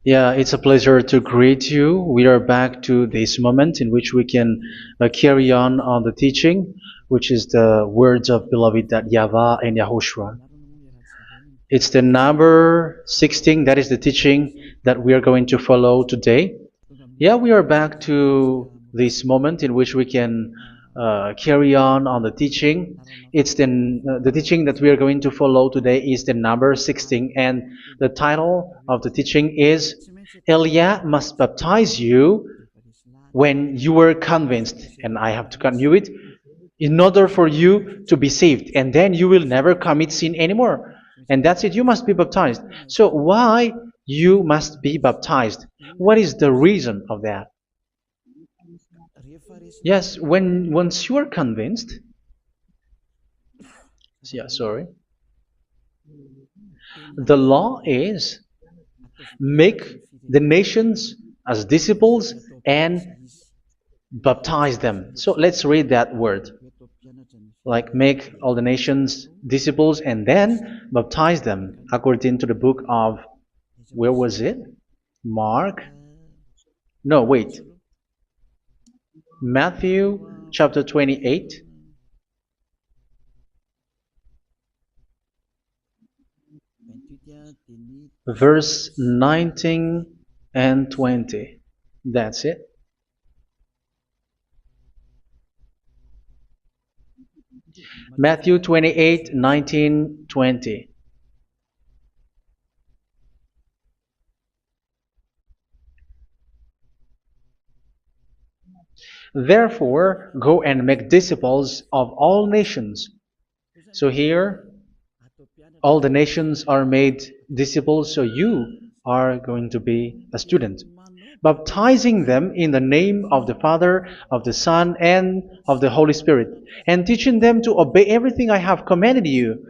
Yeah, it's a pleasure to greet you. We are back to this moment in which we can carry on the teaching, which is the words of beloved that YAHVAH and YAHOSHUA. It's the number 16, that is the teaching that we are going to follow today. Yeah, we are back to this moment in which we can carry on the teaching. It's the teaching that we are going to follow today is the number 16, and the title of the teaching is Elia must baptize you when you were convinced, and I have to continue it, in order for you to be saved, and then you will never commit sin anymore. And that's it, you must be baptized. So why you must be baptized? What is the reason of that? Yes, once you are convinced, yeah, sorry, the law is make the nations as disciples and baptize them. So let's read that word. Like make all the nations disciples and then baptize them according to the book of, where was it? Mark? No, wait. Matthew chapter 28. Verse 19 and 20. That's it. Matthew 28, 19, 20. Therefore, go and make disciples of all nations. So here, all the nations are made disciples, so you are going to be a student. Baptizing them in the name of the Father, of the Son, and of the Holy Spirit, and teaching them to obey everything I have commanded you.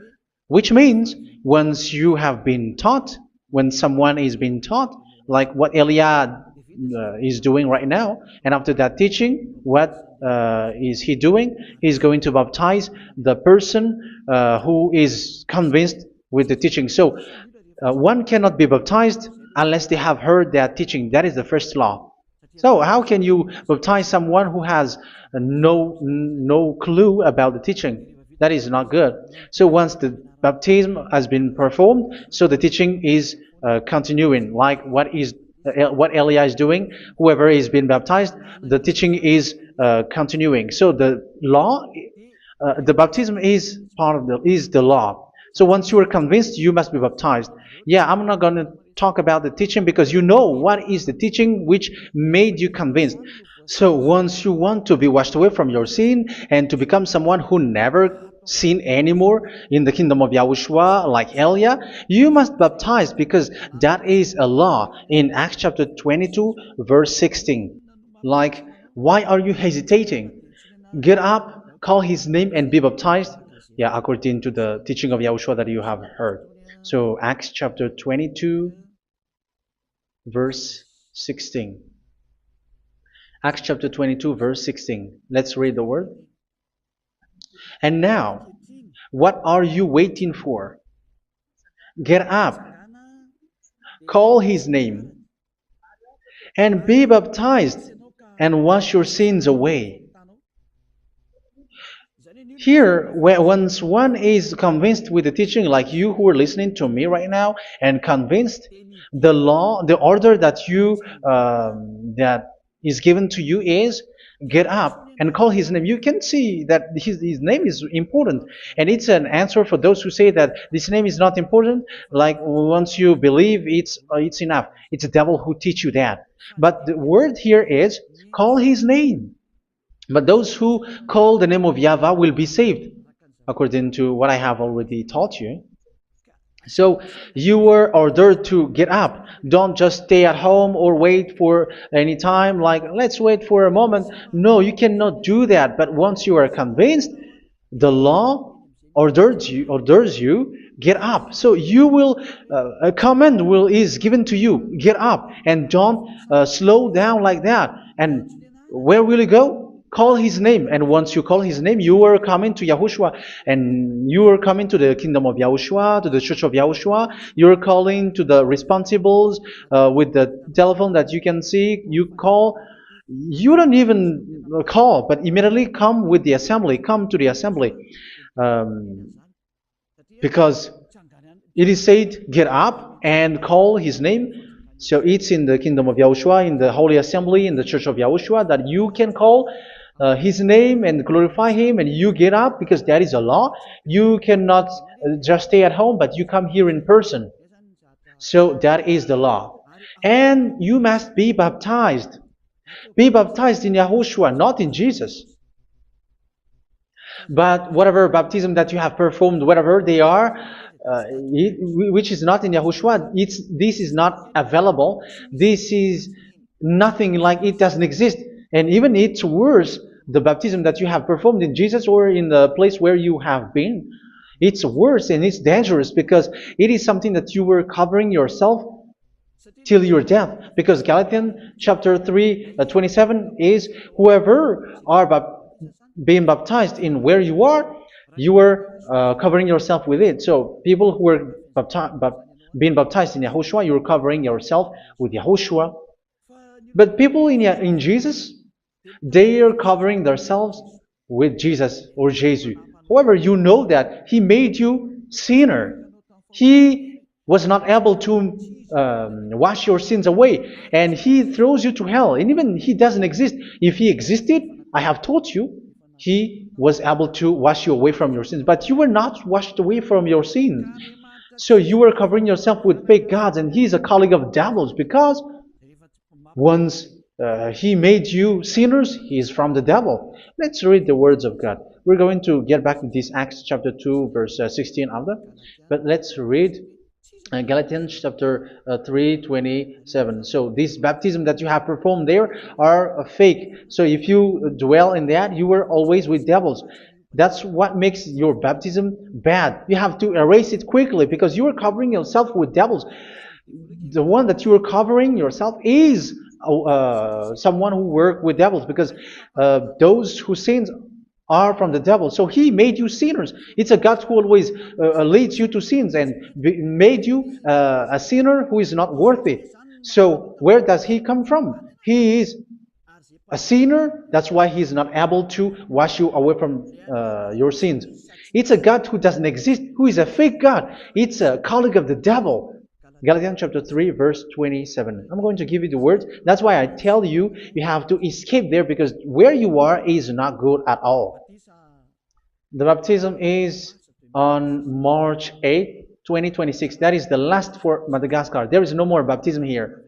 Which means, once you have been taught, when someone is being taught, like what Elia is doing right now, and after that teaching, what is he doing? He's going to baptize the person who is convinced with the teaching. So one cannot be baptized unless they have heard that teaching. That is the first law. So how can you baptize someone who has no clue about the teaching? That is not good. So once the baptism has been performed, so the teaching is continuing, like what Elia is doing. Whoever is being baptized, the teaching is continuing. So the law, the baptism is part of the law. So once you are convinced, you must be baptized. Yeah, I'm not going to talk about the teaching because you know what is the teaching which made you convinced. So once you want to be washed away from your sin and to become someone who never sin anymore in the kingdom of Yahushua, like Elia, you must baptize because that is a law in Acts chapter 22, verse 16. Like, why are you hesitating? Get up, call his name, and be baptized. Yeah, according to the teaching of Yahushua that you have heard. So Acts chapter 22, verse 16. Acts chapter 22, verse 16. Let's read the word. And now, what are you waiting for? Get up, call his name, and be baptized, and wash your sins away. Here, once one is convinced with the teaching, like you who are listening to me right now, and convinced, the law, the order that that is given to you is get up and call his name. You can see that his name is important, and it's an answer for those who say that this name is not important. Like once you believe, it's enough. It's the devil who teach you that. But the word here is call his name. But those who call the name of YAHVAH will be saved, according to what I have already taught you. So you were ordered to get up. Don't just stay at home or wait for any time, like let's wait for a moment. No, you cannot do that. But once you are convinced, the law orders you get up. So you will a command is given to you, get up, and don't slow down like that. And where will you go? call his name. And once you call his name, you are coming to Yahushua. And you are coming to the kingdom of Yahushua, to the church of Yahushua. You're calling to the responsibles with the telephone that you can see. You call. You don't even call, but immediately come with the assembly. Come to the assembly. Um, because it is said, get up and call his name. So it's in the kingdom of Yahushua, in the holy assembly, in the church of Yahushua, that you can call his name and glorify him, and you get up, because that is a law. You cannot just stay at home, but you come here in person. So that is the law. And you must be baptized. Be baptized in Yahushua, not in Jesus. But whatever baptism that you have performed, whatever they are, which is not in Yahushua, this is not available. This is nothing, like it doesn't exist. And even it's worse, the baptism that you have performed in Jesus or in the place where you have been. It's worse and it's dangerous, because it is something that you were covering yourself till your death. Because Galatians chapter 3, 27 is, whoever are being baptized in where you are covering yourself with it. So people who were being baptized in Yahushua, you're covering yourself with Yahushua. But people in Jesus, they are covering themselves with Jesus or Jesus. However, you know that he made you sinner. He was not able to wash your sins away, and he throws you to hell. And even he doesn't exist. If he existed, I have taught you, he was able to wash you away from your sins. But you were not washed away from your sins. So you were covering yourself with fake gods, and he's a colleague of devils, because once he made you sinners, he is from the devil. Let's read the words of God. We're going to get back to this Acts chapter 2, verse 16 after. But let's read Galatians chapter 3:27. So this baptism that you have performed there are fake. So if you dwell in that, you were always with devils. That's what makes your baptism bad. You have to erase it quickly, because you are covering yourself with devils. The one that you are covering yourself is someone who worked with devils, because those who sin are from the devil. So he made you sinners. It's a God who always leads you to sins, and made you a sinner who is not worthy. So where does he come from? He is a sinner. That's why he is not able to wash you away from your sins. It's a God who doesn't exist, who is a fake God. It's a colleague of the devil. Galatians chapter 3, verse 27. I'm going to give you the words. That's why I tell you, you have to escape there, because where you are is not good at all. The baptism is on March 8, 2026. That is the last for Madagascar. There is no more baptism here.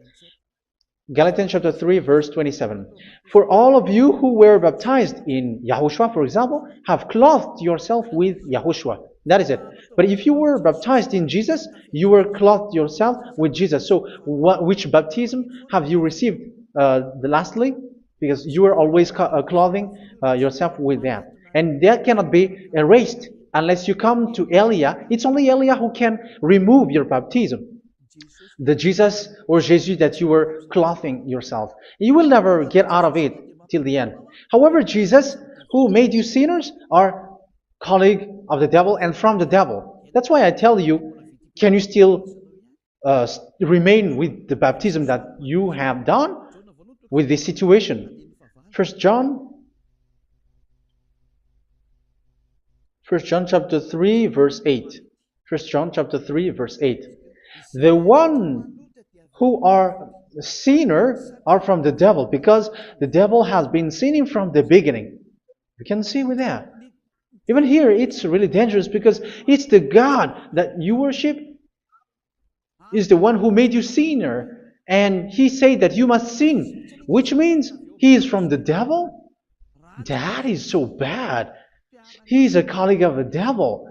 Galatians chapter 3, verse 27. For all of you who were baptized in Yahushua, for example, have clothed yourself with Yahushua. That is it. But if you were baptized in Jesus, you were clothed yourself with Jesus. So which baptism have you received lastly? Because you are always clothing yourself with that. And that cannot be erased unless you come to Elia. It's only Elia who can remove your baptism. The Jesus or Jesus that you were clothing yourself. You will never get out of it till the end. However, Jesus, who made you sinners, are colleague of the devil and from the devil. That's why I tell you, can you still remain with the baptism that you have done with this situation? First John chapter 3, verse 8. First John chapter 3, verse 8. The one who are sinner are from the devil, because the devil has been sinning from the beginning. You can see with that. Even here, it's really dangerous, because it's the God that you worship is the one who made you sinner, and he said that you must sin, which means he is from the devil. That is so bad. He is a colleague of the devil,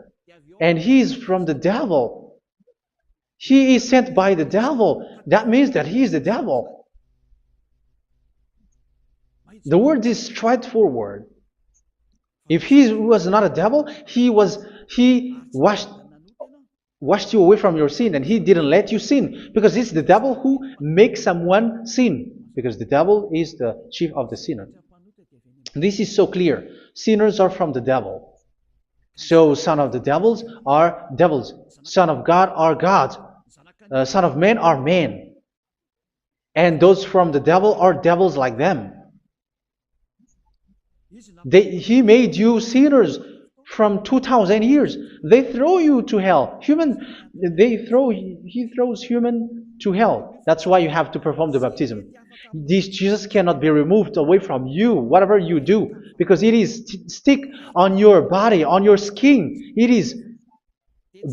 and he is from the devil. He is sent by the devil. That means that he is the devil. The word is straightforward. If he was not a devil, he washed you away from your sin, and he didn't let you sin, because it's the devil who makes someone sin, because the devil is the chief of the sinner. This is so clear. Sinners are from the devil. So son of the devils are devils. Son of God are gods. Son of men are men. And those from the devil are devils like them. He made you sinners from 2,000 years. They throw you to hell. He throws human to hell. That's why you have to perform the baptism. This Jesus cannot be removed away from you, whatever you do, because it is stick on your body, on your skin. It is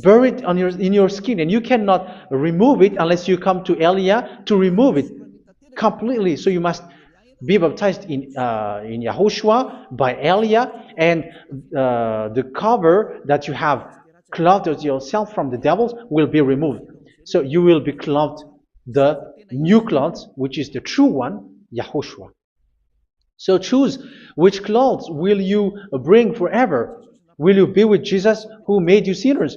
buried in your skin, and you cannot remove it unless you come to Elia to remove it completely. So you must be baptized in YAHOSHUA by Elia, and the cover that you have clothed yourself from the devils will be removed. So you will be clothed the new clothes, which is the true one, YAHOSHUA. So choose which clothes will you bring forever. Will you be with Jesus who made you sinners?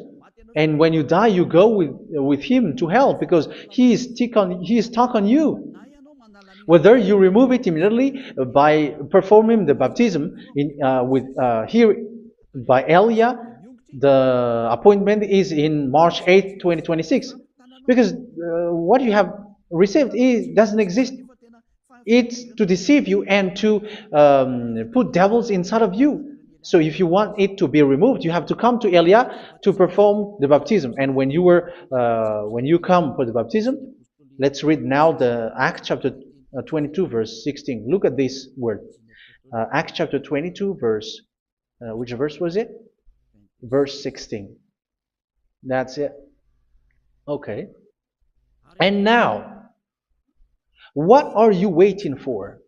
And when you die, you go with him to hell because he is stuck on you. Whether you remove it immediately by performing the baptism here by Elia, the appointment is in March 8, 2026. Because what you have received doesn't exist. It's to deceive you and to put devils inside of you. So if you want it to be removed, you have to come to Elia to perform the baptism. And when you come for the baptism, let's read now the Acts chapter 22 verse 16. Look at this word. Acts chapter 22 verse, which verse was it? Verse 16. That's it. Okay. And now, what are you waiting for?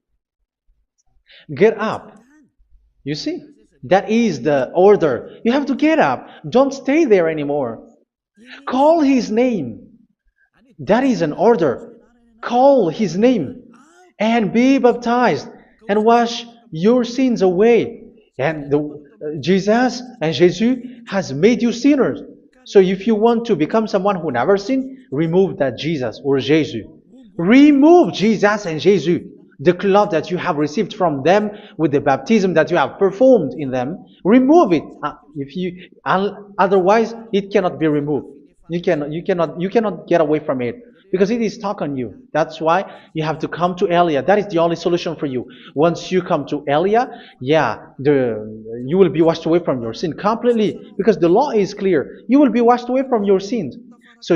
Get up. You see, that is the order. You have to get up. Don't stay there anymore. Call his name. That is an order. Call his name and be baptized and wash your sins away. And Jesus has made you sinners. So if you want to become someone who never sinned, remove that Jesus or Jesus. Remove Jesus and Jesus, the cloth that you have received from them with the baptism that you have performed in them. Remove it. Otherwise, it cannot be removed. You cannot get away from it because it is stuck on you. That's why you have to come to Elia. That is the only solution for you. Once you come to Elia, you will be washed away from your sin completely because the law is clear. You will be washed away from your sins. So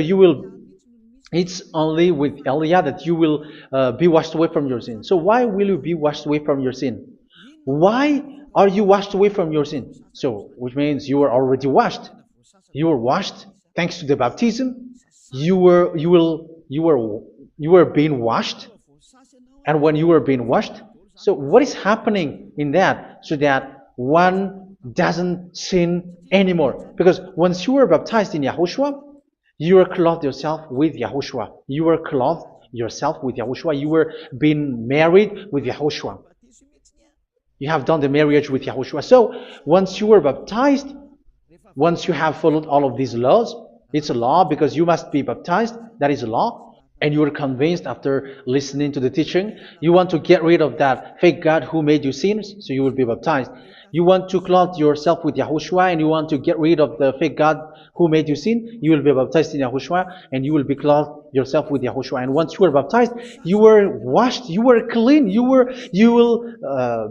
it's only with Elia that you will be washed away from your sin. So why will you be washed away from your sin? Why are you washed away from your sin? So, which means you are already washed. You were washed thanks to the baptism. You were being washed, and when you were being washed, so what is happening in that? So that one doesn't sin anymore. Because once you were baptized in YAHOSHUA, you were clothed yourself with YAHOSHUA. You were clothed yourself with YAHOSHUA. You were being married with YAHOSHUA. You have done the marriage with YAHOSHUA. So once you were baptized, once you have followed all of these laws, it's a law because you must be baptized. That is a law. And you are convinced after listening to the teaching, you want to get rid of that fake God who made you sinners, so you will be baptized. You want to clothe yourself with YAHOSHUA and you want to get rid of the fake God who made you sin, you will be baptized in YAHOSHUA and you will be clothed yourself with YAHOSHUA. And once you are baptized, you were washed, you were clean, you will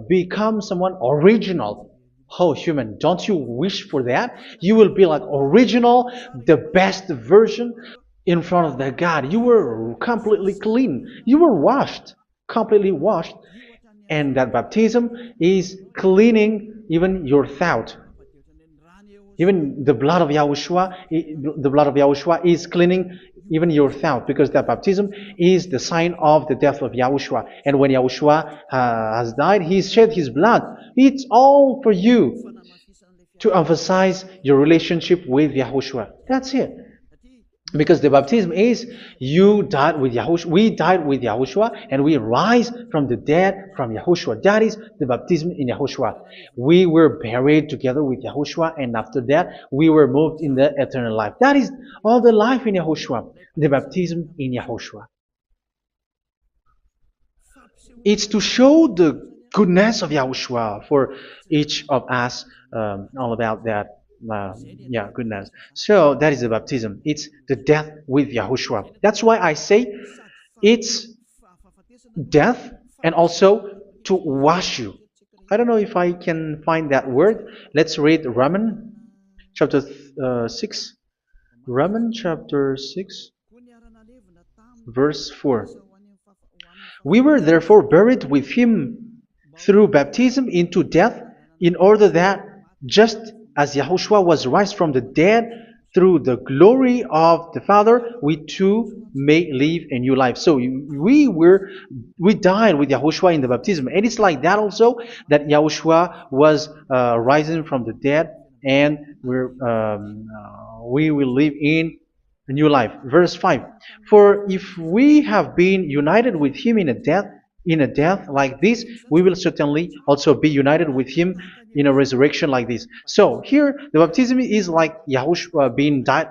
become someone original. Oh, human, don't you wish for that? You will be like original, the best version in front of the God. You were completely clean. You were washed, completely washed. And that baptism is cleaning even your thought. Even the blood of YAHOSHUA is cleaning even your thought, because that baptism is the sign of the death of YAHOSHUA. And when YAHOSHUA has died, he shed his blood. It's all for you to emphasize your relationship with YAHOSHUA. That's it. Because the baptism is you died with YAHOSHUA, we died with YAHOSHUA, and we rise from the dead from YAHOSHUA. That is the baptism in YAHOSHUA. We were buried together with YAHOSHUA, and after that we were moved in the eternal life. That is all the life in YAHOSHUA, the baptism in YAHOSHUA. It's to show the goodness of Yahushua for each of us, all about that. Yeah, goodness. So that is the baptism. It's the death with Yahushua. That's why I say it's death and also to wash you. I don't know if I can find that word. Let's read Romans chapter 6. Romans chapter 6, verse 4. We were therefore buried with him through baptism into death, in order that, just as Yahushua was raised from the dead through the glory of the Father, we too may live a new life. So we died with Yahushua in the baptism, and it's like that also that Yahushua was rising from the dead, and we will live in a new life. Verse 5. For if we have been united with him in a death like this, we will certainly also be united with him in a resurrection like this. So here the baptism is like Yahushua being died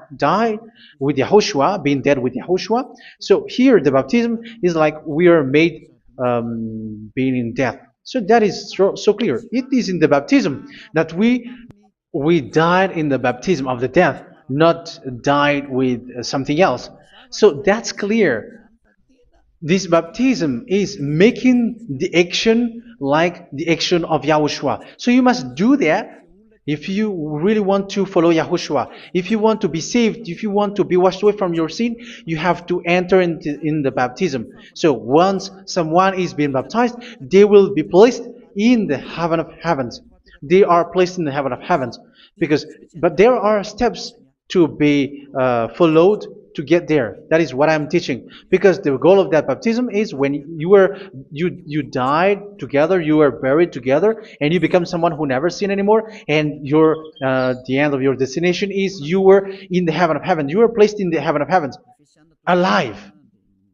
with Yahushua, being dead with Yahushua. So here the baptism is like we are made being in death. So that is so clear. It is in the baptism that we died in the baptism of the death, not died with something else. So that's clear. This baptism is making the action like the action of Yahushua. So you must do that if you really want to follow Yahushua. If you want to be saved, if you want to be washed away from your sin, you have to enter in the baptism. So once someone is being baptized, they will be placed in the heaven of heavens. They are placed in the heaven of heavens, but there are steps to be followed to get there. That is what I'm teaching, because the goal of that baptism is when you died together, you were buried together, and you become someone who never sin anymore, and the end of your destination is you were in the heaven of heaven. You were placed in the heaven of heavens, alive.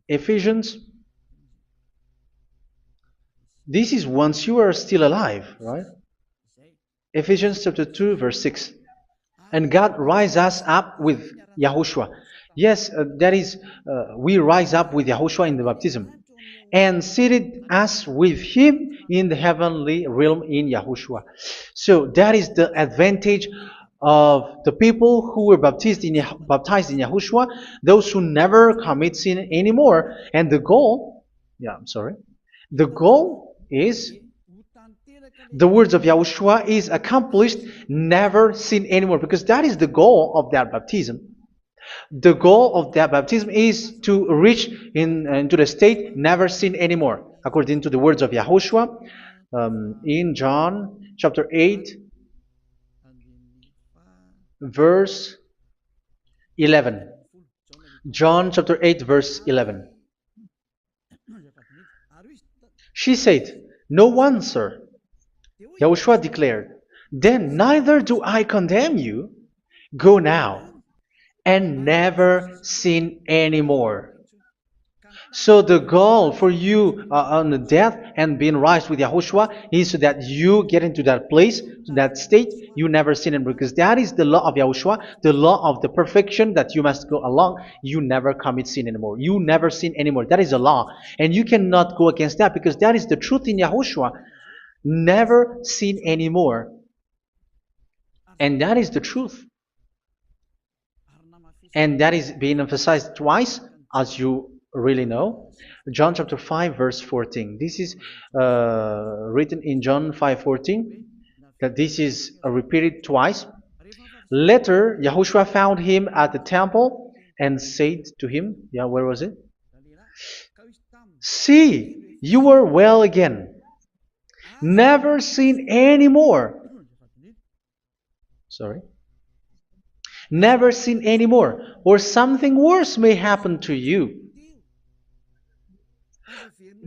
Ephesians. This is once you are still alive, right? Ephesians chapter 2, verse 6. And God rise us up with Yahushua. Yes, that is, we rise up with Yahushua in the baptism. And seated us with him in the heavenly realm in Yahushua. So that is the advantage of the people who were baptized in Yahushua, those who never commit sin anymore. And the goal, the goal is the words of Yahushua is accomplished, never sin anymore, because that is the goal of that baptism. The goal of that baptism is to reach into the state never sin anymore, according to the words of Yahushua in John chapter 8, verse 11. John chapter 8, verse 11. She said, "No one, sir." Yahushua declared, "Then neither do I condemn you. Go now and never sin anymore." So the goal for you on the death and being raised with Yahushua is so that you get into that place, that state, you never sin anymore. Because that is the law of Yahushua, the law of the perfection that you must go along. You never commit sin anymore. You never sin anymore. That is a law. And you cannot go against that, because that is the truth in Yahushua. Never sin anymore. And that is the truth. And that is being emphasized twice, as you really know. John chapter 5, verse 14. This is written in John 5:14, that this is repeated twice. Later, Yahushua found him at the temple and said to him, where was it? "See, you are well again. Never sin anymore." Never sin anymore, or something worse may happen to you.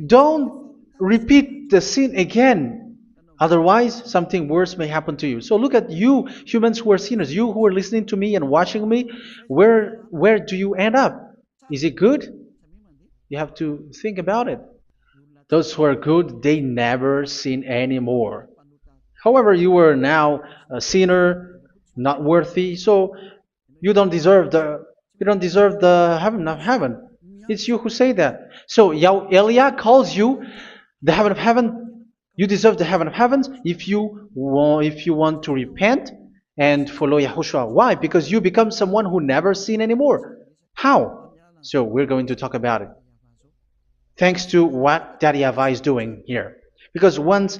Don't repeat the sin again. Otherwise, something worse may happen to you. So look at you, humans who are sinners, you who are listening to me and watching me. Where do you end up? Is it good? You have to think about it. Those who are good, they never sin anymore. However, you are now a sinner, not worthy, so you don't deserve the heaven of heaven. It's you who say that. So Eliah calls you the heaven of heaven You deserve the heaven of heavens if you want to repent and follow Yahushua. Why? Because you become someone who never sin anymore. How? So we're going to talk about it. Thanks to what Daddy YAHVAH is doing here. Because once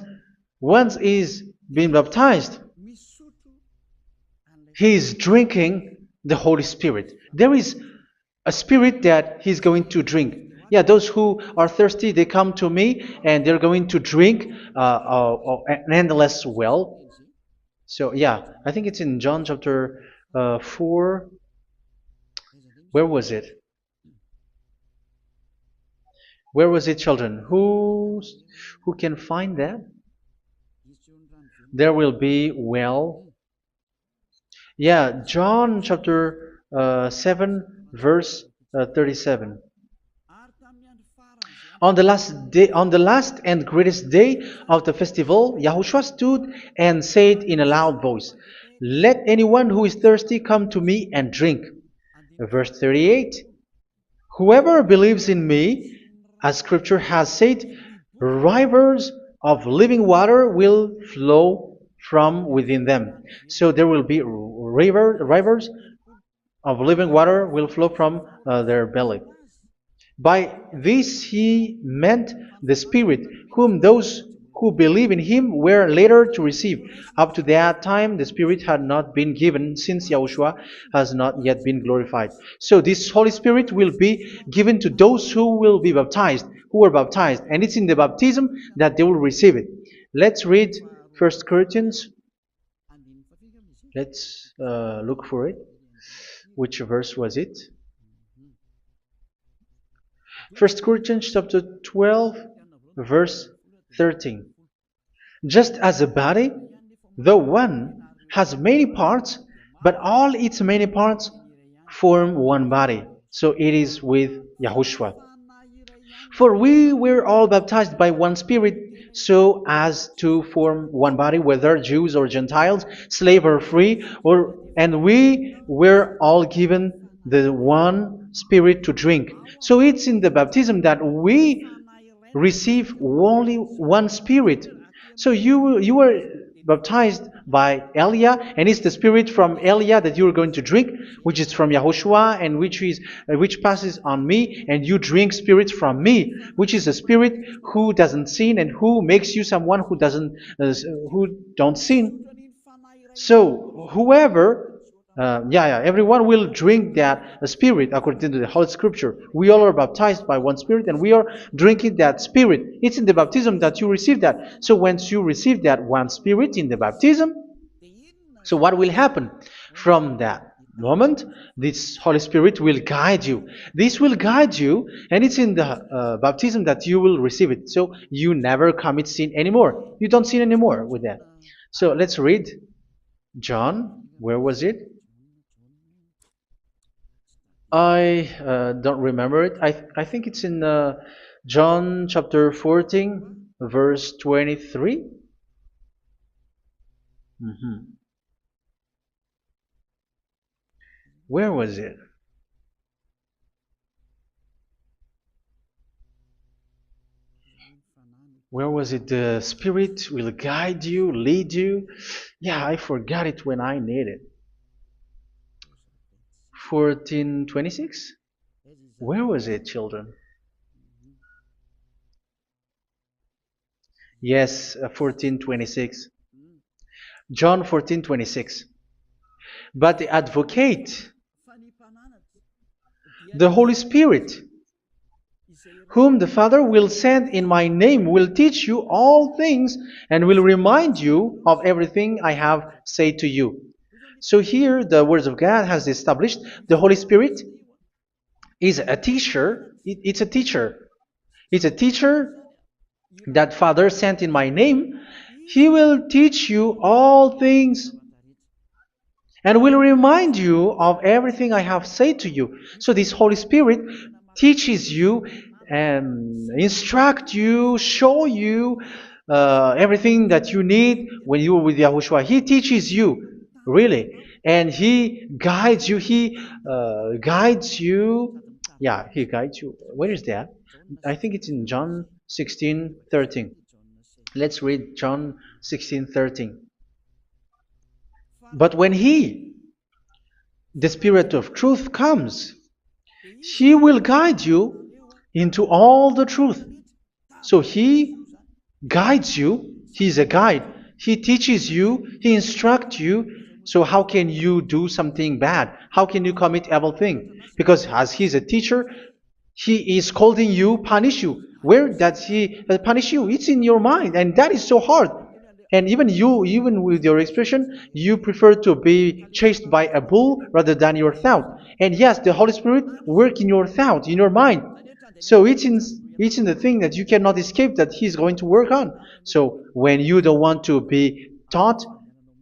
he's been baptized, he's drinking the Holy Spirit. There is a spirit that he's going to drink. Yeah, those who are thirsty, they come to me and they're going to drink an endless well. So yeah, I think it's in John chapter 4. Where was it? Where was it, children? Who can find that? There will be well. Yeah, John chapter 7, verse 37. On the last and greatest day of the festival, Yahushua stood and said in a loud voice, "Let anyone who is thirsty come to me and drink." Verse 38, "Whoever believes in me, as scripture has said, rivers of living water will flow from within them." So there will be rivers of living water will flow from their belly. By this he meant the Spirit, whom those who believe in him were later to receive. Up to that time, the Spirit had not been given, since Yahushua has not yet been glorified. So this Holy Spirit will be given to those who will be baptized, who were baptized, and it's in the baptism that they will receive it. Let's read 1 Corinthians. Let's look for it. Which verse was it? 1 Corinthians chapter 12, verse 13. Just as a body, though one, has many parts, but all its many parts form one body. So it is with Yahushua. For we were all baptized by one Spirit, so as to form one body, whether Jews or Gentiles, slave or free, and we were all given the one Spirit to drink. So it's in the baptism that we receive only one Spirit. So you were baptized by Elia, and it's the Spirit from Elia that you are going to drink, which is from Yahushua, and which passes on me, and you drink Spirit from me, which is a Spirit who doesn't sin and who makes you someone who don't sin. So whoever, everyone will drink that Spirit according to the Holy Scripture. We all are baptized by one Spirit, and we are drinking that Spirit. It's in the baptism that you receive that. So once you receive that one Spirit in the baptism, so what will happen from that moment? This Holy Spirit will guide you. This will guide you, and it's in the baptism that you will receive it. So you never commit sin anymore. You don't sin anymore with that. So let's read John. Where was it? I don't remember it. I think it's in John chapter 14, verse 23. Where was it? Where was it? The Spirit will guide you, lead you. Yeah, I forgot it when I need it. 14:26? Where was it, children? Yes, 14:26. John 14:26. But the advocate, the Holy Spirit, whom the Father will send in my name, will teach you all things and will remind you of everything I have said to you. So here the words of God has established the Holy Spirit is a teacher. It's a teacher. It's a teacher that Father sent in my name. He will teach you all things and will remind you of everything I have said to you. So this Holy Spirit teaches you and instruct you, show you everything that you need when you are with Yahushua. He teaches you, really. And He guides you. He guides you. Yeah, He guides you. Where is that? I think it's in John 16:13. Let's read John 16:13. But when He, the Spirit of truth, comes, He will guide you into all the truth. So He guides you. He's a guide. He teaches you. He instructs you. So how can you do something bad? How can you commit evil thing? Because as He's a teacher, He is scolding you, punish you. Where does He punish you? It's in your mind, and that is so hard. And even you, even with your expression, you prefer to be chased by a bull rather than your thought. And yes, the Holy Spirit work in your thought, in your mind. So it's in the thing that you cannot escape that He's going to work on. So when you don't want to be taught,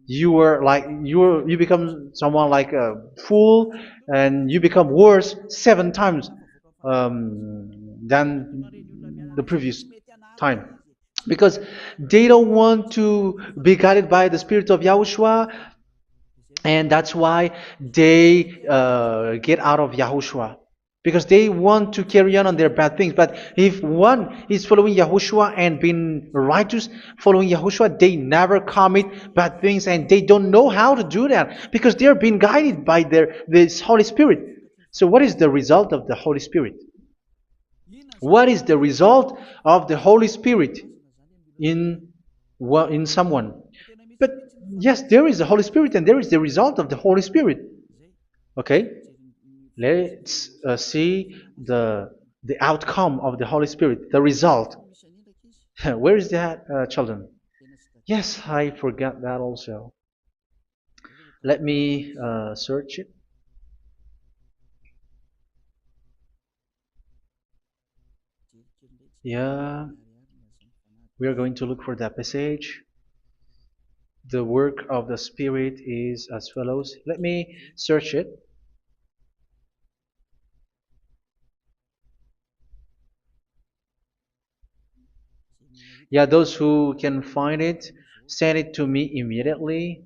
you become someone like a fool, and you become worse 7 times than the previous time, because they don't want to be guided by the Spirit of Yahushua, and that's why they get out of Yahushua, because they want to carry on their bad things. But if one is following Yahushua and being righteous, following Yahushua, they never commit bad things, and they don't know how to do that because they are being guided by this Holy Spirit. So what is the result of the Holy Spirit? What is the result of the Holy Spirit in someone? But yes, there is the Holy Spirit, and there is the result of the Holy Spirit. Okay, let's see the outcome of the Holy Spirit, the result. Where is that, children? Yes, I forgot that also. Let me search it. Yeah, we are going to look for that passage. The work of the Spirit is as follows. Let me search it. Yeah, those who can find it, send it to me immediately.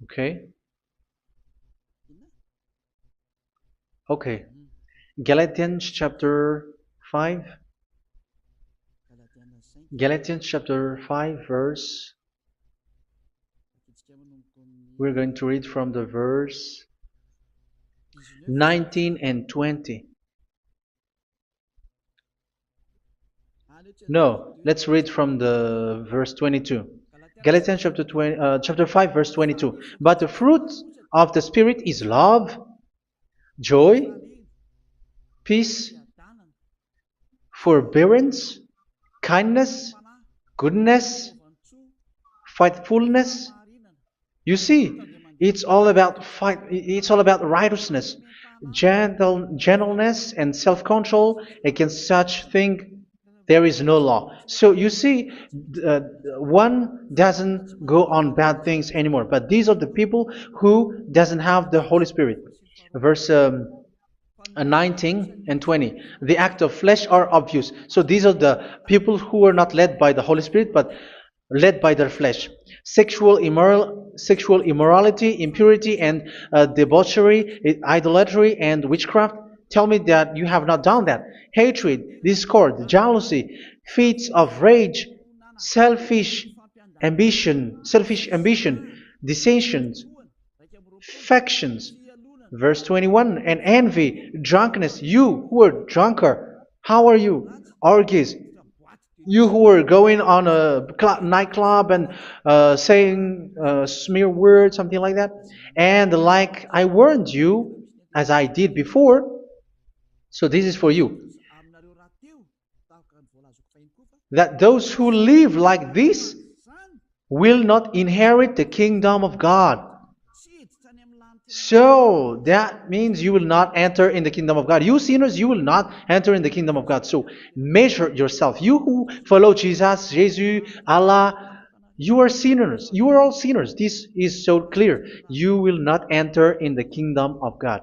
Okay. Okay. Galatians chapter 5. Galatians chapter 5 verse. We're going to read from the verse 19 and 20. No, let's read from the verse 22. Galatians chapter 5 verse 22. But the fruit of the Spirit is love, joy, peace, forbearance, kindness, goodness, faithfulness. You see, it's all about fight. It's all about righteousness, gentleness, and self-control. Against such thing, there is no law. So you see, uh, one doesn't go on bad things anymore. But these are the people who doesn't have the Holy Spirit. Verse 19 and 20. The act of flesh are obvious. So these are the people who are not led by the Holy Spirit, but led by their flesh. Sexual immorality, impurity, and debauchery, idolatry, and witchcraft. Tell me that you have not done that. Hatred, discord, jealousy, fits of rage, selfish ambition, dissensions, factions. Verse 21, and envy, drunkenness. You who are drunkard, how are you? Orgies. You who are going on a nightclub and saying smear words, something like that. And like I warned you, as I did before, so this is for you, that those who live like this will not inherit the kingdom of God. So that means you will not enter in the kingdom of God. You sinners, you will not enter in the kingdom of God. So measure yourself. You who follow Jesus, Allah, you are sinners. You are all sinners. This is so clear. You will not enter in the kingdom of God.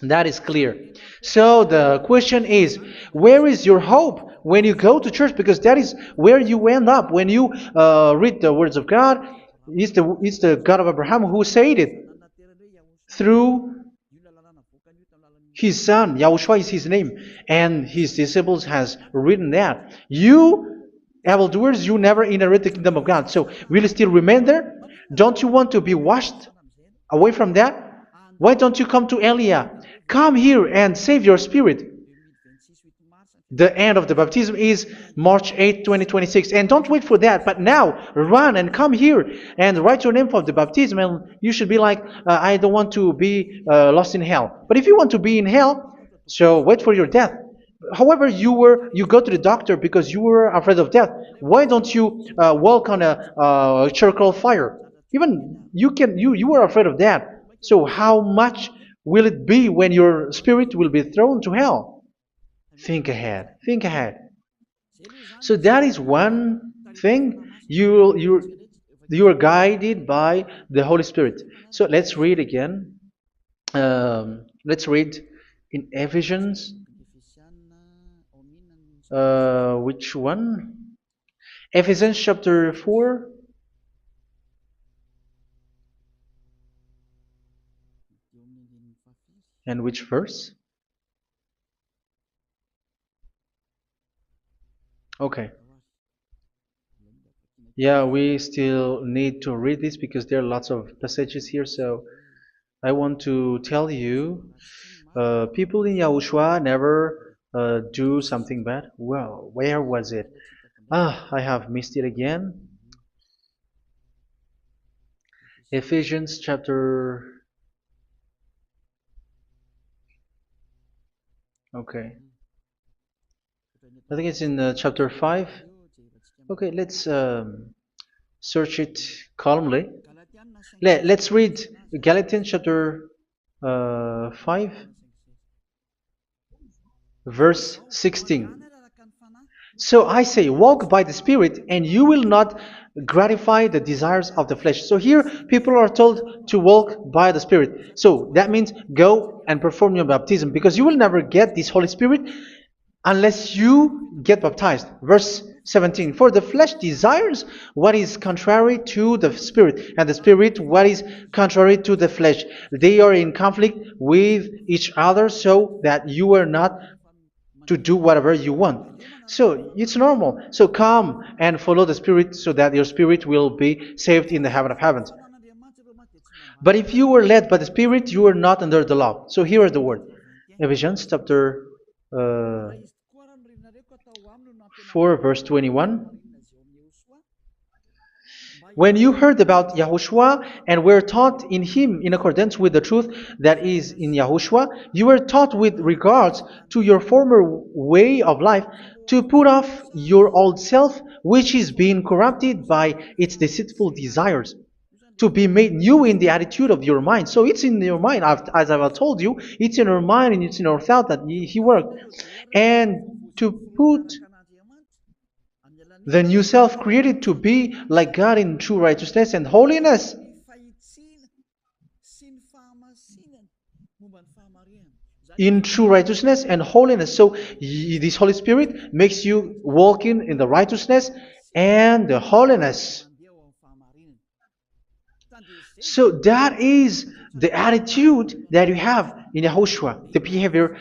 That is clear. So the question is, where is your hope when you go to church? Because that is where you end up when you read the words of God. It's the God of Abraham who said it through His son, Yahushua is his name, and his disciples has written that. You, evildoers, you never inherit the kingdom of God. So, will you still remain there? Don't you want to be washed away from that? Why don't you come to Elia? Come here and save your spirit. The end of the baptism is March 8th, 2026. And don't wait for that, but now run and come here and write your name for the baptism. And you should be like, I don't want to be lost in hell. But if you want to be in hell, so wait for your death. However, you go to the doctor because you were afraid of death. Why don't you walk on a charcoal fire? Even you were afraid of that. So how much will it be when your spirit will be thrown to hell? Think ahead. Think ahead. So that is one thing. You are guided by the Holy Spirit. So let's read again. Let's read in Ephesians. Which one? Ephesians chapter 4. And which verse? Okay. Yeah, we still need to read this because there are lots of passages here. So I want to tell you, people in Yahushua never do something bad. Well, where was it? I have missed it again. Ephesians chapter. Okay. I think it's in chapter 5. Okay, let's search it calmly. Let's read Galatians chapter 5, verse 16. So I say, walk by the Spirit, and you will not gratify the desires of the flesh. So here, people are told to walk by the Spirit. So that means go and perform your baptism, because you will never get this Holy Spirit unless you get baptized. Verse 17. For the flesh desires what is contrary to the Spirit, and the Spirit what is contrary to the flesh. They are in conflict with each other, so that you are not to do whatever you want. So it's normal. So come and follow the Spirit so that your spirit will be saved in the heaven of heavens. But if you were led by the Spirit, you are not under the law. So here is the word. Ephesians chapter 4 verse 21. When you heard about Yahushua and were taught in him in accordance with the truth that is in Yahushua, you were taught with regards to your former way of life to put off your old self, which is being corrupted by its deceitful desires, to be made new in the attitude of your mind. So it's in your mind, as I've told you, it's in your mind and it's in your thought that he worked. And to put the new self created to be like God in true righteousness and holiness. In true righteousness and holiness. So this Holy Spirit makes you walk in the righteousness and the holiness. So that is the attitude that you have in Yahushua, the behavior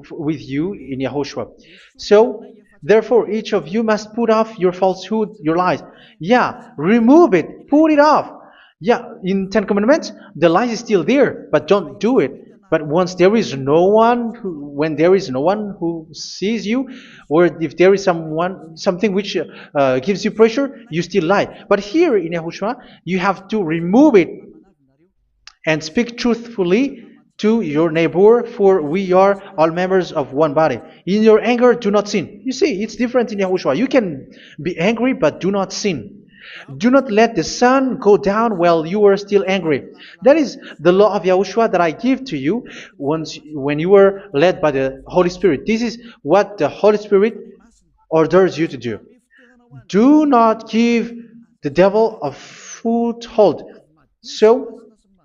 with you in Yahushua. So therefore, each of you must put off your falsehood, your lies. Yeah, remove it, put it off. Yeah, in Ten Commandments, the lies is still there, but don't do it. But once there is no one, when there is no one who sees you, or if there is something which gives you pressure, you still lie. But here in Yahushua, you have to remove it and speak truthfully to your neighbor, for we are all members of one body. In your anger, do not sin. You see, it's different in Yahushua. You can be angry, but do not sin. Do not let the sun go down while you are still angry. That is the law of Yahushua that I give to you when you were led by the Holy Spirit. This is what the Holy Spirit orders you to do. Do not give the devil a foothold. So,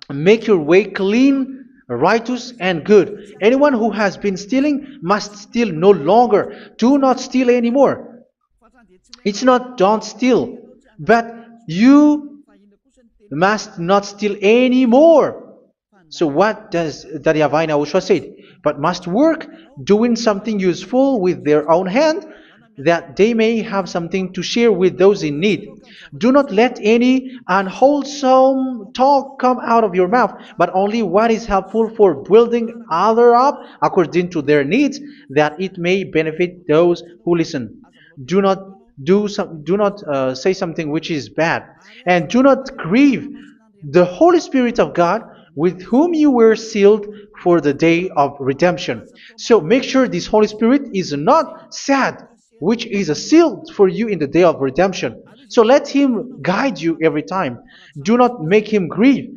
make your way clean, righteous, and good. Anyone who has been stealing must steal no longer. Do not steal anymore. It's not don't steal, but you must not steal anymore. So what does Daddy Yahweh Yahushua said? But must work doing something useful with their own hand, that they may have something to share with those in need. Do not let any unwholesome talk come out of your mouth, but only what is helpful for building others up according to their needs, that it may benefit those who listen. Do not do not say something which is bad, and do not grieve the Holy Spirit of God, with whom you were sealed for the day of redemption. So make sure this Holy Spirit is not sad, which is a seal for you in the day of redemption. So let Him guide you every time. Do not make Him grieve.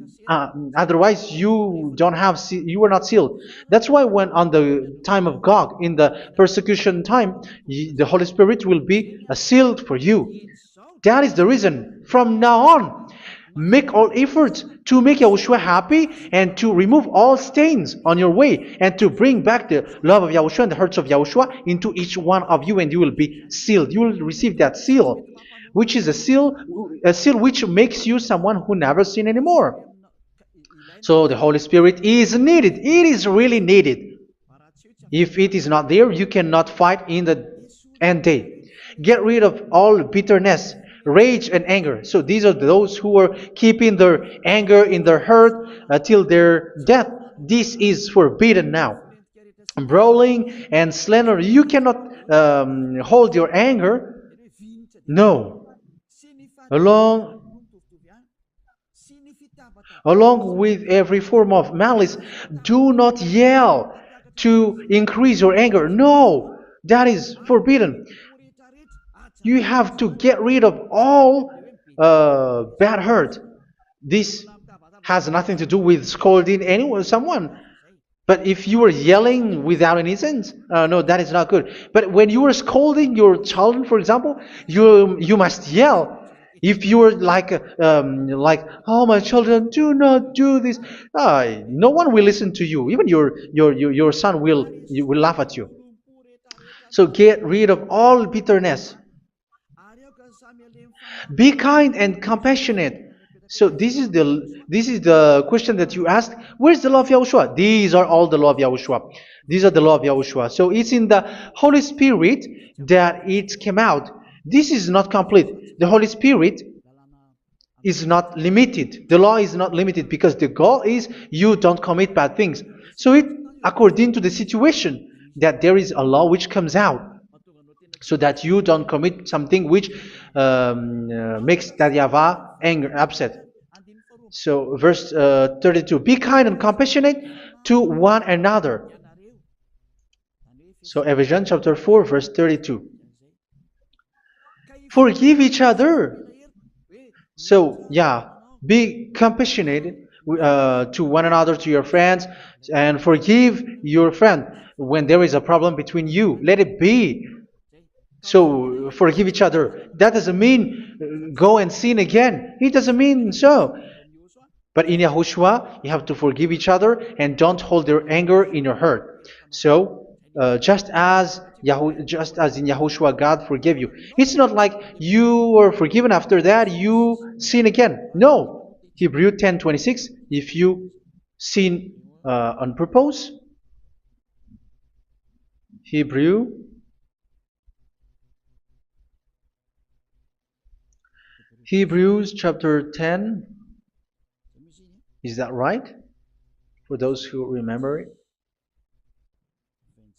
Otherwise, you don't have you are not sealed. That's why when on the time of God, in the persecution time, the Holy Spirit will be a sealed for you. That is the reason. From now on, make all efforts to make Yahushua happy and to remove all stains on your way and to bring back the love of Yahushua and the hearts of Yahushua into each one of you, and you will be sealed. You will receive that seal, which is a seal which makes you someone who never sin anymore. So the Holy Spirit is needed. It is really needed. If it is not there, you cannot fight in the end day. Get rid of all bitterness, rage, and anger. So these are those who are keeping their anger in their heart till their death. This is forbidden now. Brawling and slander. You cannot hold your anger. No. Along Along with every form of malice, do not yell to increase your anger. No, that is forbidden. You have to get rid of all bad hurt. This has nothing to do with scolding anyone, someone. But if you are yelling without any sense, no, that is not good. But when you are scolding your children, for example, you must yell. If you are like, oh my children, do not do this, no one will listen to you. Even your son will laugh at you. So get rid of all bitterness. Be kind and compassionate. So this is the question that you asked. Where's the law of Yahushua? These are all the law of Yahushua. These are the law of Yahushua. So it's in the Holy Spirit that it came out. This is not complete. The Holy Spirit is not limited. The law is not limited because the goal is you don't commit bad things. So it according to the situation that there is a law which comes out, so that you don't commit something which makes that YAHVAH anger, upset. So verse 32, be kind and compassionate to one another. So Ephesians chapter 4 verse 32. Forgive each other. So yeah, be compassionate to one another, to your friends, and forgive your friend when there is a problem between you. Let it be. So forgive each other. That doesn't mean go and sin again. It doesn't mean so. But in Yahushua, you have to forgive each other and don't hold your anger in your heart. So just as in Yahushua God forgave you. It's not like you were forgiven after that you sin again. No. Hebrew 10:26. If you sin on purpose, Hebrews chapter 10. Is that right? For those who remember it.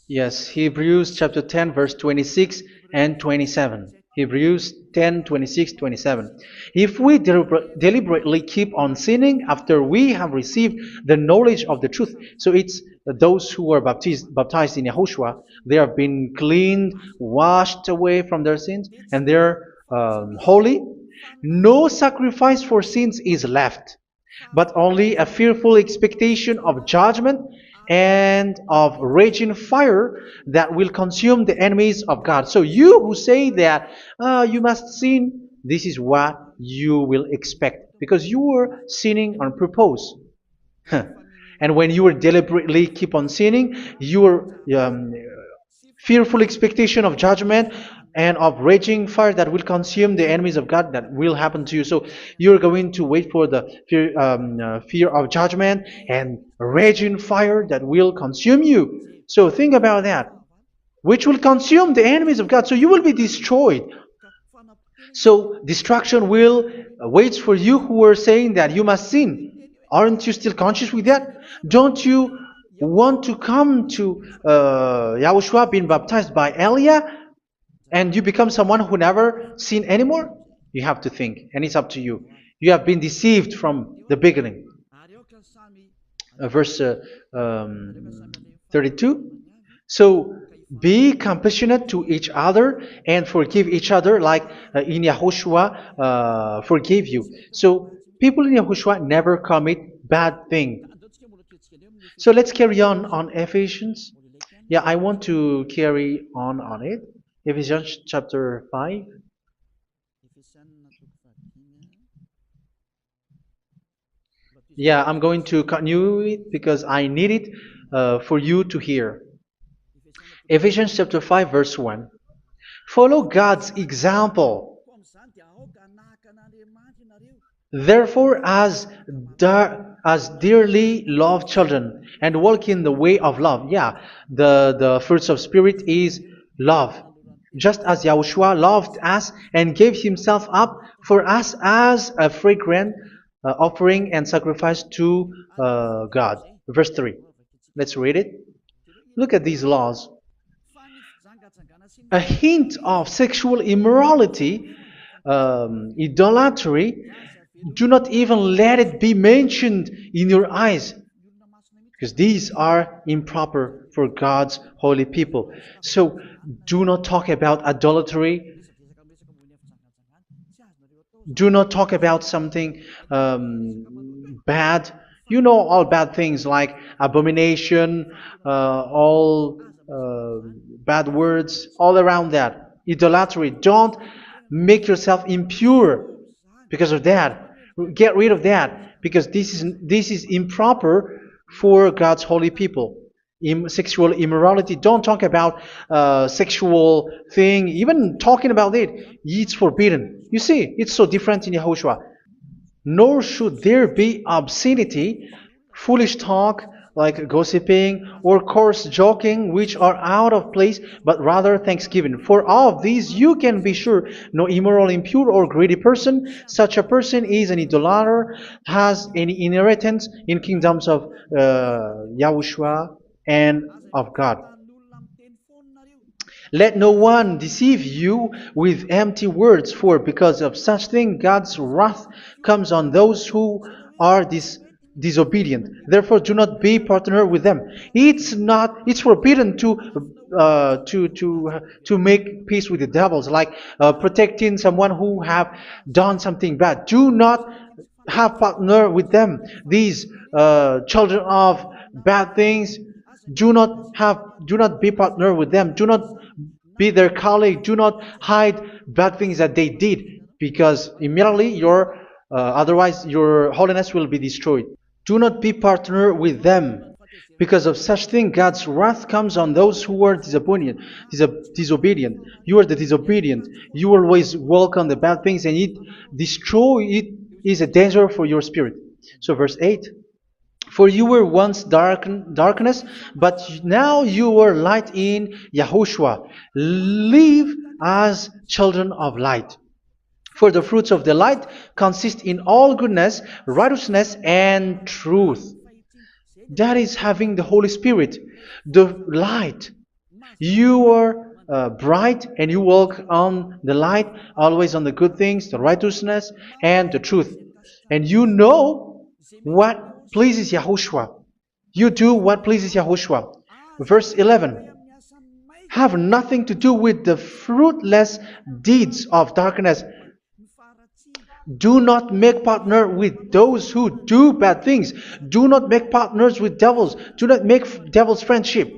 Yes, Hebrews chapter 10 verse 26 and 27. Hebrews 10, 26, 27. If we deliberately keep on sinning after we have received the knowledge of the truth, so it's those who are baptized in Yahushua, they have been cleaned, washed away from their sins, and they're holy. No sacrifice for sins is left, but only a fearful expectation of judgment and of raging fire that will consume the enemies of God. So you who say that you must sin, this is what you will expect, because you were sinning on purpose. And when you deliberately keep on sinning, you are fearful expectation of judgment and of raging fire that will consume the enemies of God that will happen to you. So you're going to wait for the fear of judgment and raging fire that will consume you. So think about that, which will consume the enemies of God. So you will be destroyed. So destruction will wait for you who are saying that you must sin. Aren't you still conscious with that? Don't you want to come to Yahushua being baptized by Elia and you become someone who never sin anymore? You have to think, and it's up to you. You have been deceived from the beginning. Verse 32. So be compassionate to each other and forgive each other like in Yahushua forgave you. So people in Yahushua never commit bad thing. So let's carry on Ephesians. Yeah, I want to carry on it. Ephesians chapter 5. Yeah, I'm going to continue it because I need it for you to hear. Ephesians chapter 5 verse 1. Follow God's example. Therefore, as dearly loved children, and walk in the way of love. Yeah, the fruits of spirit is love. Just as Yahushua loved us and gave himself up for us as a fragrant offering and sacrifice to God. Verse 3. Let's read it. Look at these laws. A hint of sexual immorality, idolatry, do not even let it be mentioned in your eyes, because these are improper for God's holy people. So do not talk about idolatry. Do not talk about something bad. You know all bad things like abomination, all bad words, all around that. Idolatry. Don't make yourself impure because of that. Get rid of that because this is improper for God's holy people. Sexual immorality. Don't talk about sexual thing. Even talking about it's forbidden. You see, it's so different in Yahushua. Nor should there be obscenity, foolish talk like gossiping or coarse joking, which are out of place, but rather thanksgiving. For all of these you can be sure, no immoral, impure, or greedy person, such a person is an idolater, has any inheritance in kingdoms of Yahushua and of God. Let no one deceive you with empty words, for because of such thing God's wrath comes on those who are disobedient. Therefore, do not be partner with them. It's forbidden to make peace with the devils, like protecting someone who have done something bad. Do not have partner with them. These children of bad things. Do not be partner with them. Do not be their colleague. Do not hide bad things that they did, because immediately otherwise your holiness will be destroyed. Do not be partner with them. Because of such thing, God's wrath comes on those who are disobedient. You are the disobedient. You always walk on the bad things, and it is a danger for your spirit. So verse 8. For you were once darkness, but now you are light in Yahushua. Live as children of light. For the fruits of the light consist in all goodness, righteousness, and truth. That is having the Holy Spirit, the light. You are bright and you walk on the light, always on the good things, the righteousness, and the truth. And you know what pleases Yahushua. You do what pleases Yahushua. Verse 11. Have nothing to do with the fruitless deeds of darkness. Do not make partner with those who do bad things. Do not make partners with devils. Do not make devils friendship.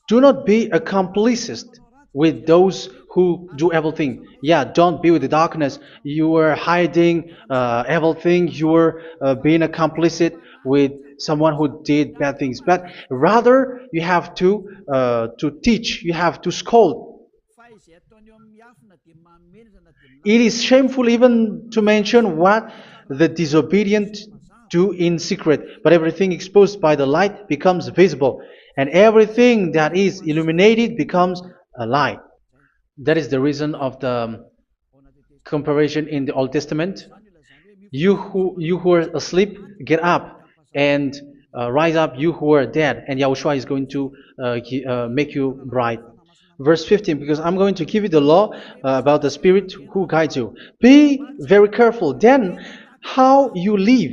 Do not be accomplices with those who do evil things. Yeah, don't be with the darkness. You are hiding evil things. You are being a complicit with someone who did bad things, but rather you have to teach, you have to scold. It is shameful even to mention what the disobedient do in secret, but everything exposed by the light becomes visible, and everything that is illuminated becomes a light. That is the reason of the comparison in the Old Testament. You who are asleep, get up and rise up, you who are dead, and Yahushua is going to make you bright. Verse 15, because I'm going to give you the law about the Spirit who guides you. Be very careful then how you live,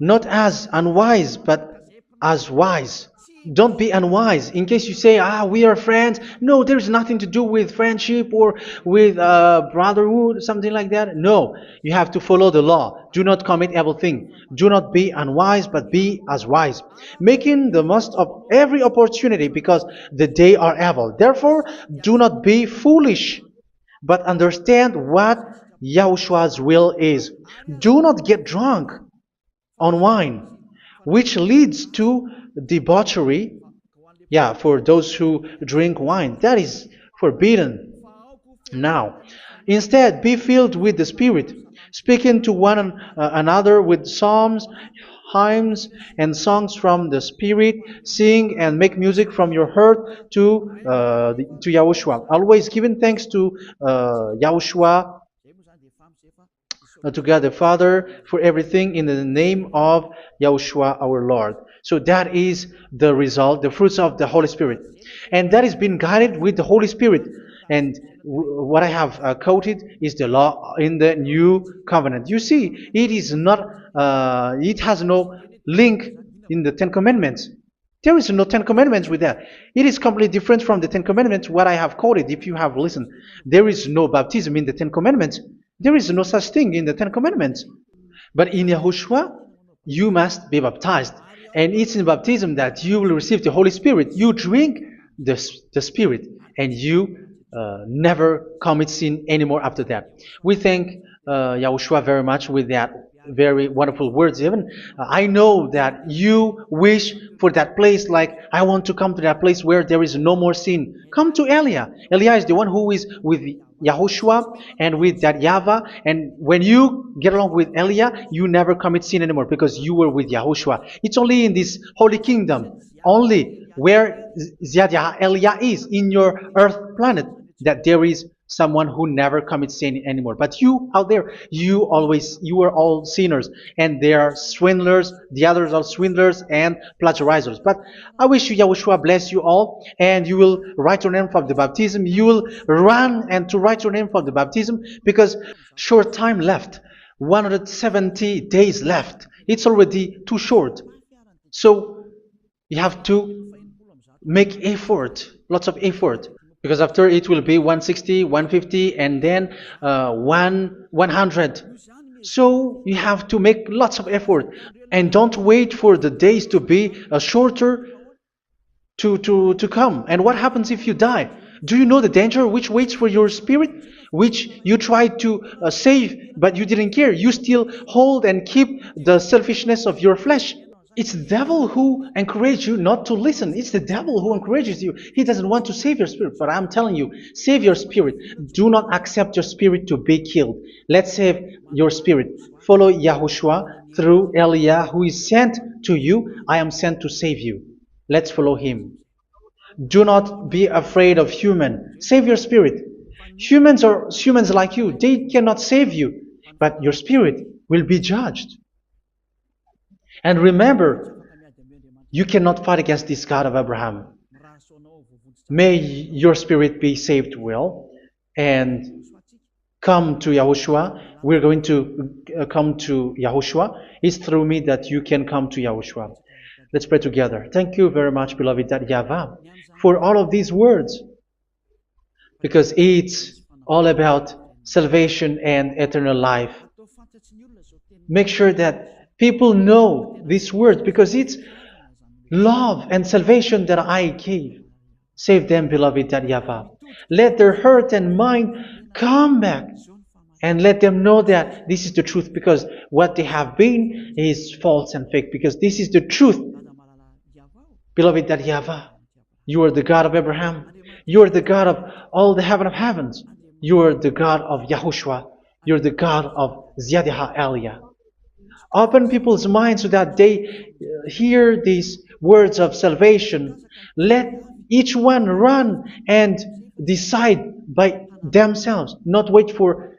not as unwise, but as wise. Don't be unwise. In case you say, we are friends. No, there's nothing to do with friendship or with brotherhood, something like that. No, you have to follow the law. Do not commit evil thing. Do not be unwise, but be as wise, making the most of every opportunity, because the day are evil. Therefore, do not be foolish, but understand what Yahushua's will is. Do not get drunk on wine, which leads to debauchery. Yeah, for those who drink wine, that is forbidden now. Instead, be filled with the Spirit, speaking to one another with psalms, hymns, and songs from the Spirit. Sing and make music from your heart to Yahushua, always giving thanks to Yahushua, to God the Father, for everything in the name of Yahushua our Lord. So that is the result, the fruits of the Holy Spirit. And that is being guided with the Holy Spirit. And what I have quoted is the law in the new covenant. You see, it is not, it has no link in the Ten Commandments. There is no Ten Commandments with that. It is completely different from the Ten Commandments, what I have quoted, if you have listened. There is no baptism in the Ten Commandments. There is no such thing in the Ten Commandments. But in Yahushua, you must be baptized. And it's in baptism that you will receive the Holy Spirit. You drink the Spirit, and you never commit sin anymore after that. We thank Yahushua very much with that very wonderful words. Even I know that you wish for that place, like, I want to come to that place where there is no more sin. Come to Elia. Elia is the one who is with Yahushua and with that YAHVAH, and when you get along with Elia, you never commit sin anymore because you were with Yahushua. It's only in this holy kingdom, only where Elia is, in your earth planet, that there is someone who never commits sin anymore. But you out there, you are all sinners, and they are swindlers. The others are swindlers and plagiarizers. But I wish you, Yahushua, bless you all, and you will write your name for the baptism. You will run and to write your name for the baptism, because short time left, 170 days left. It's already too short. So you have to make effort, lots of effort, because after it will be 160, 150, and then 100. So you have to make lots of effort, and don't wait for the days to be shorter to come. And what happens if you die? Do you know the danger which waits for your spirit, which you tried to save, but you didn't care? You still hold and keep the selfishness of your flesh. It's the devil who encourages you not to listen. It's the devil who encourages you. He doesn't want to save your spirit. But I'm telling you, save your spirit. Do not accept your spirit to be killed. Let's save your spirit. Follow Yahushua through Elia, who is sent to you. I am sent to save you. Let's follow him. Do not be afraid of human. Save your spirit. Humans are humans like you. They cannot save you. But your spirit will be judged. And remember, you cannot fight against this God of Abraham. May your spirit be saved well and come to Yahushua. We're going to come to Yahushua. It's through me that you can come to Yahushua. Let's pray together. Thank you very much, beloved YAHVAH, for all of these words, because it's all about salvation and eternal life. Make sure that people know these words, because it's love and salvation that I gave. Save them, beloved YAHVAH. Let their heart and mind come back and let them know that this is the truth, because what they have been is false and fake, because this is the truth. Beloved, that YAHVAH, you are the God of Abraham. You are the God of all the heaven of heavens. You are the God of YAHOSHUA. You are the God of Ziyadiha Aliyah. Open people's minds so that they hear these words of salvation. Let each one run and decide by themselves, not wait for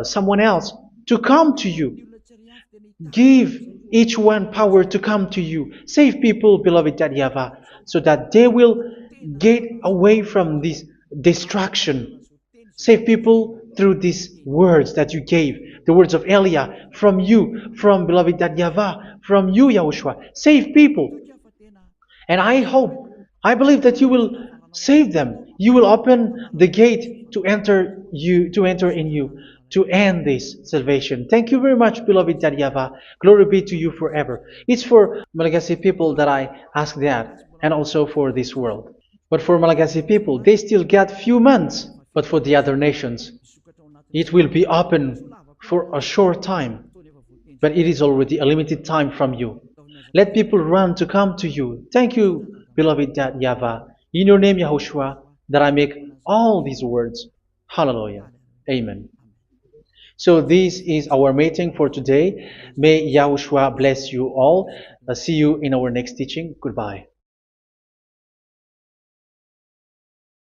someone else to come to you. Give each one power to come to you. Save people, beloved YAHVAH, so that they will get away from this distraction. Save people through these words that you gave, the words of Elia, from you, from beloved YAHVAH, from you, Yahushua. Save people. And I believe that you will save them. You will open the gate to enter in you, to end this salvation. Thank you very much, beloved YAHVAH. Glory be to you forever. It's for Malagasy people that I ask that, and also for this world. But for Malagasy people, they still get few months. But for the other nations, it will be open for a short time. But it is already a limited time from you. Let people run to come to you. Thank you, beloved YAHVAH. In your name, Yahushua, that I make all these words. Hallelujah. Amen. So this is our meeting for today. May Yahushua bless you all. See you in our next teaching. Goodbye.